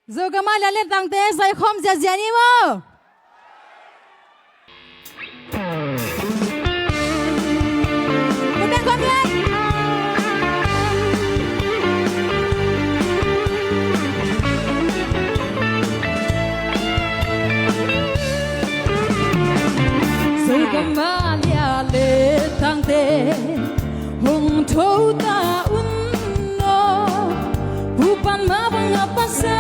Zogama lalit ang te say khom jajani mo. Kunden komyen. Zogama lalit ang te hong thâu ta unno bupan mabang apasa.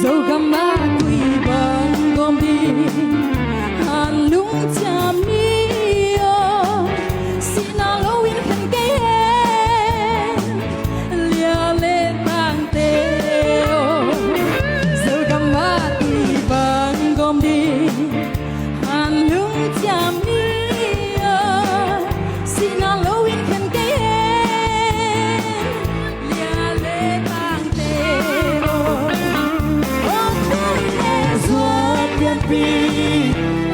Zogama quy bằng gom đi hàn lung cha mi o xin alo in khen cây lia lê tang te o Zogama quy bằng gom đi hàn lung cha mi o xin alo in khen cây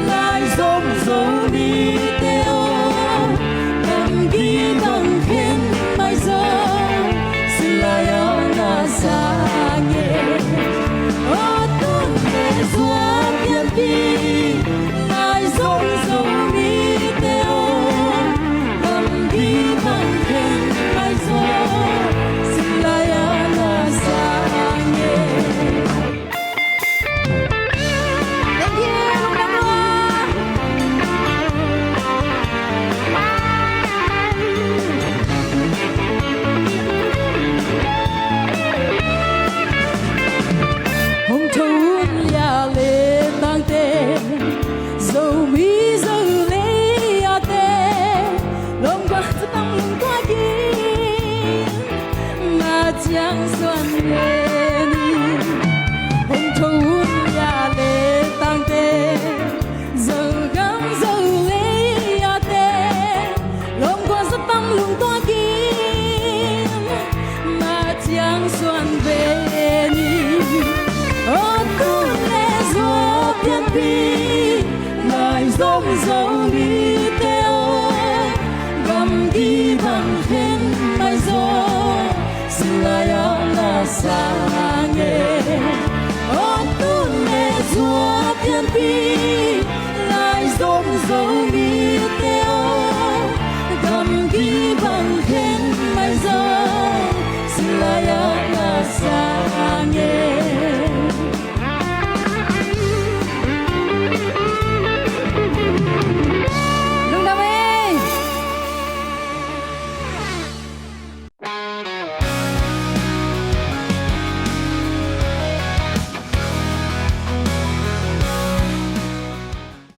lại giống dấu đi theo nằm ghi bằng khen mai giờ xin lại ở na xa nhẹ ở tuôn về xóa thiên đi lại giống dấu đi theo nằm ghi bằng khen mai giờ xin lại ở na xa nhẹ. Giang xuân lên hồng thôn nhà lệ tăng tê giờ gắng giờ lấy à tê lom qua rất tăng lùng toa kim mà Giang xuân về đi ở cung lệ gió thiên bi lại giống dấu đi theo gầm ghi bằng khen mai gió. Xin lại ở na xa